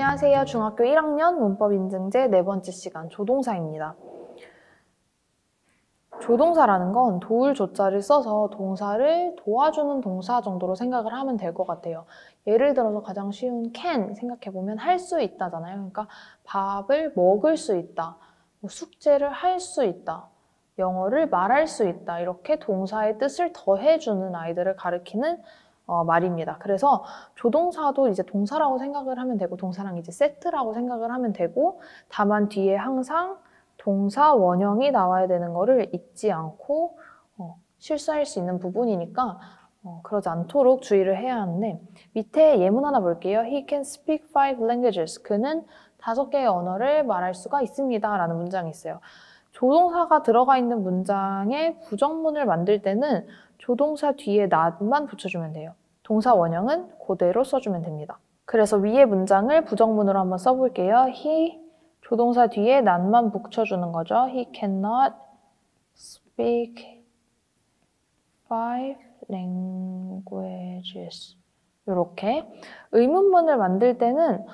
안녕하세요. 중학교 1학년 문법 인증제 네 번째 시간 조동사입니다. 조동사라는 건 도울 조자를 써서 동사를 도와주는 동사 정도로 생각을 하면 될 것 같아요. 예를 들어서 가장 쉬운 can 생각해보면 할 수 있다잖아요. 그러니까 밥을 먹을 수 있다, 숙제를 할 수 있다, 영어를 말할 수 있다, 이렇게 동사의 뜻을 더해주는 아이들을 가리키는 말입니다. 그래서 조동사도 이제 동사라고 생각을 하면 되고 동사랑 이제 세트라고 생각을 하면 되고, 다만 뒤에 항상 동사 원형이 나와야 되는 거를 잊지 않고 실수할 수 있는 부분이니까 그러지 않도록 주의를 해야 하는데, 밑에 예문 하나 볼게요. He can speak 5 languages. 그는 5개의 언어를 말할 수가 있습니다. 라는 문장이 있어요. 조동사가 들어가 있는 문장에 부정문을 만들 때는 조동사 뒤에 not만 붙여주면 돼요. 동사 원형은 그대로 써주면 됩니다. 그래서 위에 문장을 부정문으로 한번 써볼게요. He, 조동사 뒤에 not만 붙여주는 거죠. He cannot speak 5 languages. 이렇게. 의문문을 만들 때는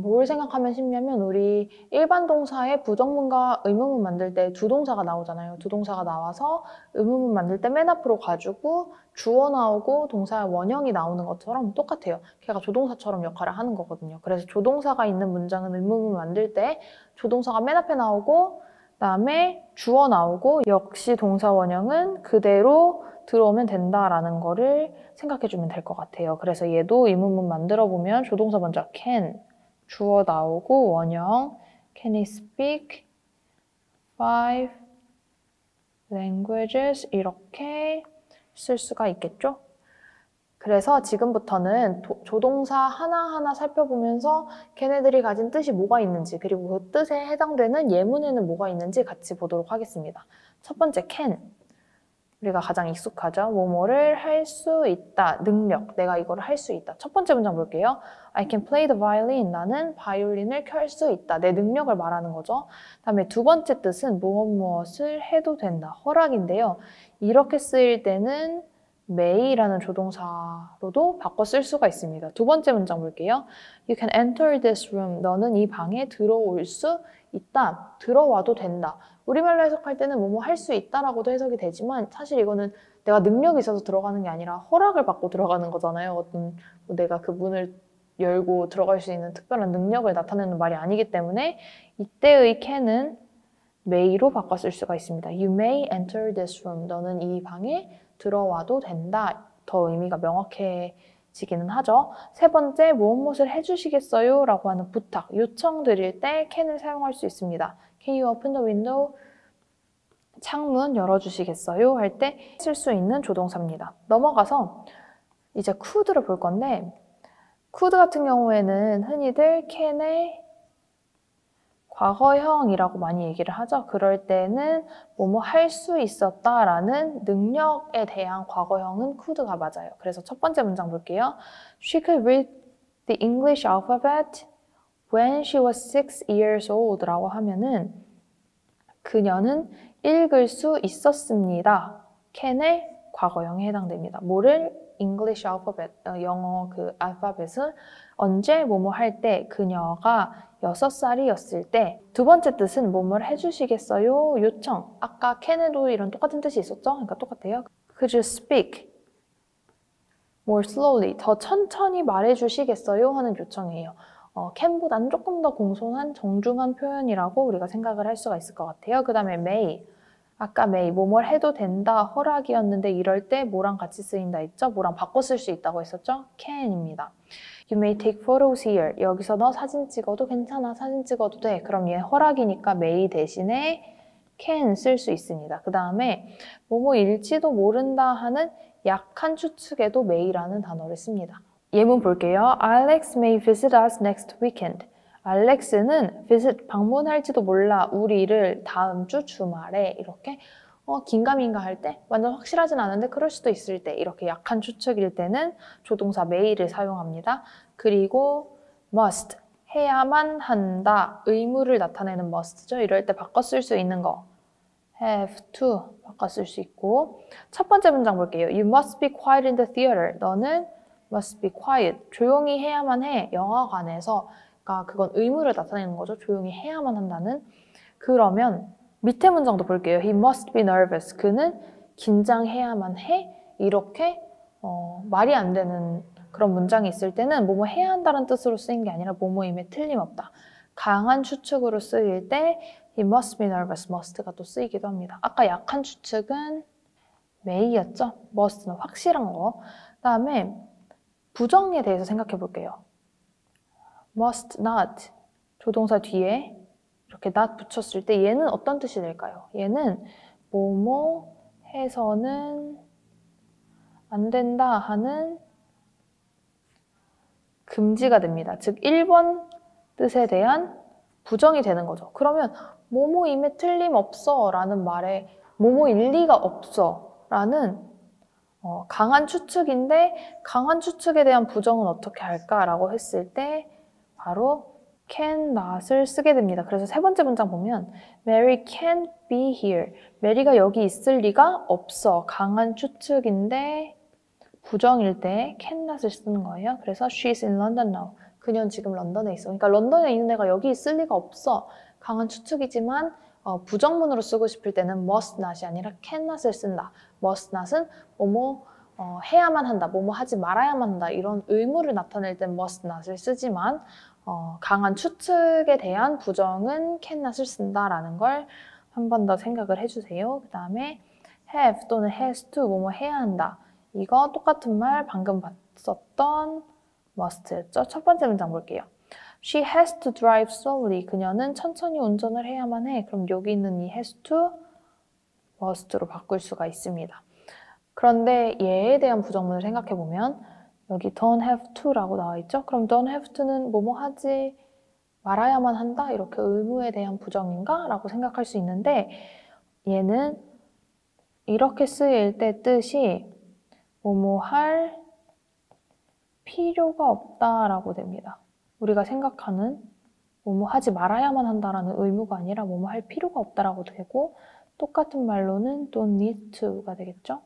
뭘 생각하면 쉽냐면, 우리 일반 동사의 부정문과 의문문 만들 때 두 동사가 나오잖아요. 두 동사가 나와서 의문문 만들 때 맨 앞으로 가지고 주어 나오고 동사의 원형이 나오는 것처럼 똑같아요. 걔가 조동사처럼 역할을 하는 거거든요. 그래서 조동사가 있는 문장은 의문문 만들 때 조동사가 맨 앞에 나오고 그다음에 주어 나오고, 역시 동사 원형은 그대로 들어오면 된다라는 거를 생각해주면 될 것 같아요. 그래서 얘도 의문문 만들어 보면 조동사 먼저 can, 주어 나오고 원형 can he speak 5 languages 이렇게 쓸 수가 있겠죠? 그래서 지금부터는 조동사 하나하나 살펴보면서 걔네들이 가진 뜻이 뭐가 있는지, 그리고 그 뜻에 해당되는 예문에는 뭐가 있는지 같이 보도록 하겠습니다. 첫 번째 can. 우리가 가장 익숙하죠. 뭐뭐를 할 수 있다. 능력. 내가 이거를 할 수 있다. 첫 번째 문장 볼게요. I can play the violin. 나는 바이올린을 켤 수 있다. 내 능력을 말하는 거죠. 다음에 두 번째 뜻은 무엇을 해도 된다. 허락인데요. 이렇게 쓰일 때는 may라는 조동사로도 바꿔 쓸 수가 있습니다. 두 번째 문장 볼게요. You can enter this room. 너는 이 방에 들어올 수 있다. 들어와도 된다. 우리말로 해석할 때는 뭐뭐 할 수 있다라고도 해석이 되지만, 사실 이거는 내가 능력이 있어서 들어가는 게 아니라 허락을 받고 들어가는 거잖아요. 어떤 내가 그 문을 열고 들어갈 수 있는 특별한 능력을 나타내는 말이 아니기 때문에 이때의 can은 may로 바꿔 쓸 수가 있습니다. You may enter this room. 너는 이 방에 들어와도 된다. 더 의미가 명확해지기는 하죠. 세 번째, 무엇을 해주시겠어요? 라고 하는 부탁, 요청 드릴 때 can을 사용할 수 있습니다. Can you open the window? 창문 열어주시겠어요? 할 때 쓸 수 있는 조동사입니다. 넘어가서 이제 could를 볼 건데, could 같은 경우에는 흔히들 can의 과거형이라고 많이 얘기를 하죠. 그럴 때는 뭐뭐 할 수 있었다라는 능력에 대한 과거형은 could가 맞아요. 그래서 첫 번째 문장 볼게요. She could read the English alphabet when she was 6 years old 라고 하면은 그녀는 읽을 수 있었습니다. can의 과거형에 해당됩니다. 뭐를? English alphabet, 영어 그 알파벳을 언제 뭐뭐 할 때, 그녀가 6살이었을 때. 두 번째 뜻은 뭐뭘 해주시겠어요? 요청. 아까 can에도 이런 똑같은 뜻이 있었죠? 그러니까 똑같아요. Could you speak more slowly? 더 천천히 말해주시겠어요? 하는 요청이에요. can보다는 조금 더 공손한 정중한 표현이라고 우리가 생각을 할 수가 있을 것 같아요. 그 다음에 may. 아까 may, 뭐뭘 해도 된다, 허락이었는데 이럴 때 뭐랑 같이 쓰인다 했죠? 뭐랑 바꿔 쓸 수 있다고 했었죠? can입니다. You may take photos here. 여기서 너 사진 찍어도 괜찮아. 사진 찍어도 돼. 그럼 얘 허락이니까 may 대신에 can 쓸 수 있습니다. 그 다음에 뭐뭐일지도 모른다 하는 약한 추측에도 may라는 단어를 씁니다. 예문 볼게요. Alex may visit us next weekend. 알렉스는 visit, 방문할지도 몰라, 우리를 다음 주 주말에. 이렇게 긴가민가 할 때, 완전 확실하진 않은데 그럴 수도 있을 때, 이렇게 약한 추측일 때는 조동사 may를 사용합니다. 그리고 must, 해야만 한다, 의무를 나타내는 must죠. 이럴 때 바꿔 쓸 수 있는 거 have to 바꿔 쓸 수 있고. 첫 번째 문장 볼게요. You must be quiet in the theater. 너는 must be quiet, 조용히 해야만 해, 영화관에서. 아까 그건 의무를 나타내는 거죠. 조용히 해야만 한다는. 그러면 밑에 문장도 볼게요. He must be nervous. 그는 긴장해야만 해. 이렇게 말이 안 되는 그런 문장이 있을 때는 뭐뭐 해야 한다는 뜻으로 쓰인 게 아니라 뭐뭐임에 틀림없다. 강한 추측으로 쓰일 때 He must be nervous. must가 또 쓰이기도 합니다. 아까 약한 추측은 may였죠? must는 확실한 거. 그다음에 부정에 대해서 생각해 볼게요. must not. 조동사 뒤에 이렇게 not 붙였을 때 얘는 어떤 뜻이 될까요? 얘는 뭐뭐 해서는 안 된다 하는 금지가 됩니다. 즉 1번 뜻에 대한 부정이 되는 거죠. 그러면 뭐뭐임에 틀림없어 라는 말에 뭐뭐일 리가 없어 라는 강한 추측인데 강한 추측에 대한 부정은 어떻게 할까라고 했을 때 바로 can not을 쓰게 됩니다. 그래서 세 번째 문장 보면 Mary can't be here. 메리가 여기 있을 리가 없어. 강한 추측인데 부정일 때 can not을 쓰는 거예요. 그래서 she's in London now. 그녀는 지금 런던에 있어. 그러니까 런던에 있는 애가 여기 있을 리가 없어. 강한 추측이지만 부정문으로 쓰고 싶을 때는 must not이 아니라 can not을 쓴다. must not은 뭐뭐 해야만 한다, 뭐뭐 하지 말아야만 한다 이런 의무를 나타낼 땐 must not을 쓰지만 강한 추측에 대한 부정은 can not을 쓴다라는 걸 한 번 더 생각을 해주세요. 그 다음에 have 또는 has to 뭐뭐 해야 한다. 이거 똑같은 말 방금 봤었던 must였죠. 첫 번째 문장 볼게요. She has to drive slowly. 그녀는 천천히 운전을 해야만 해. 그럼 여기 있는 이 has to must로 바꿀 수가 있습니다. 그런데 얘에 대한 부정문을 생각해보면 여기 don't have to라고 나와 있죠? 그럼 don't have to는 뭐뭐 하지 말아야만 한다? 이렇게 의무에 대한 부정인가? 라고 생각할 수 있는데 얘는 이렇게 쓰일 때 뜻이 뭐뭐 할 필요가 없다라고 됩니다. 우리가 생각하는 뭐뭐 하지 말아야만 한다라는 의무가 아니라 뭐뭐 할 필요가 없다라고 되고 똑같은 말로는 don't need to가 되겠죠?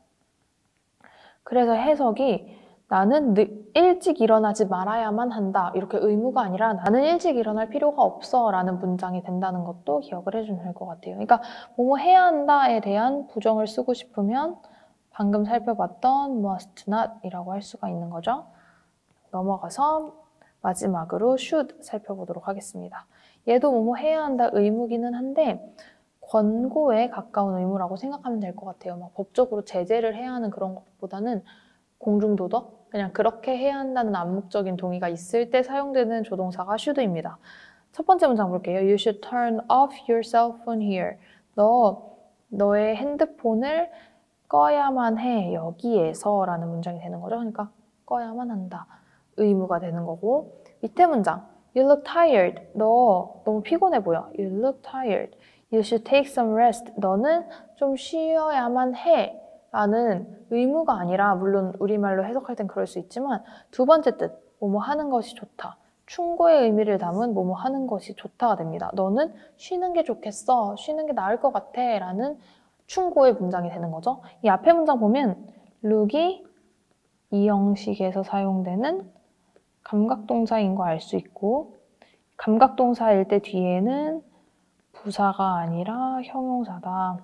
그래서 해석이 나는 일찍 일어나지 말아야만 한다. 이렇게 의무가 아니라 나는 일찍 일어날 필요가 없어 라는 문장이 된다는 것도 기억을 해주면 될 것 같아요. 그러니까 뭐뭐 해야 한다에 대한 부정을 쓰고 싶으면 방금 살펴봤던 must not 이라고 할 수가 있는 거죠. 넘어가서 마지막으로 should 살펴보도록 하겠습니다. 얘도 뭐뭐 해야 한다 의무기는 한데 권고에 가까운 의무라고 생각하면 될 것 같아요. 막 법적으로 제재를 해야 하는 그런 것보다는 공중도덕? 그냥 그렇게 해야 한다는 암묵적인 동의가 있을 때 사용되는 조동사가 should입니다. 첫 번째 문장 볼게요. You should turn off your cell phone here. 너의 핸드폰을 꺼야만 해. 여기에서 라는 문장이 되는 거죠. 그러니까 꺼야만 한다. 의무가 되는 거고 밑에 문장 You look tired. 너 너무 피곤해 보여. You look tired. You should take some rest. 너는 좀 쉬어야만 해. 라는 의무가 아니라 물론 우리말로 해석할 땐 그럴 수 있지만 두 번째 뜻, 뭐뭐 하는 것이 좋다. 충고의 의미를 담은 뭐뭐 하는 것이 좋다가 됩니다. 너는 쉬는 게 좋겠어. 쉬는 게 나을 것 같아. 라는 충고의 문장이 되는 거죠. 이 앞에 문장 보면 look이 이 형식에서 사용되는 감각동사인 거 알 수 있고 감각동사일 때 뒤에는 부사가 아니라 형용사다.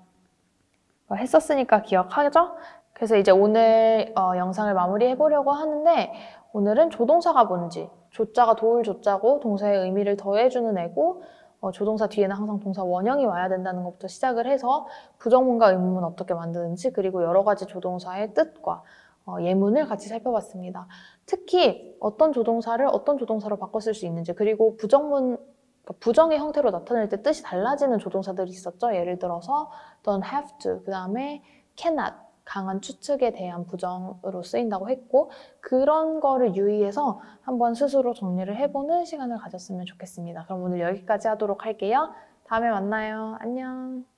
했었으니까 기억하죠? 그래서 이제 오늘 영상을 마무리해 보려고 하는데 오늘은 조동사가 뭔지 조자가 도울 조자고 동사의 의미를 더해주는 애고 조동사 뒤에는 항상 동사 원형이 와야 된다는 것부터 시작을 해서 부정문과 의문문 어떻게 만드는지 그리고 여러 가지 조동사의 뜻과 예문을 같이 살펴봤습니다. 특히 어떤 조동사를 어떤 조동사로 바꿔 쓸 수 있는지 그리고 부정의 형태로 나타낼 때 뜻이 달라지는 조동사들이 있었죠. 예를 들어서 don't have to, 그 다음에 cannot, 강한 추측에 대한 부정으로 쓰인다고 했고 그런 거를 유의해서 한번 스스로 정리를 해보는 시간을 가졌으면 좋겠습니다. 그럼 오늘 여기까지 하도록 할게요. 다음에 만나요. 안녕.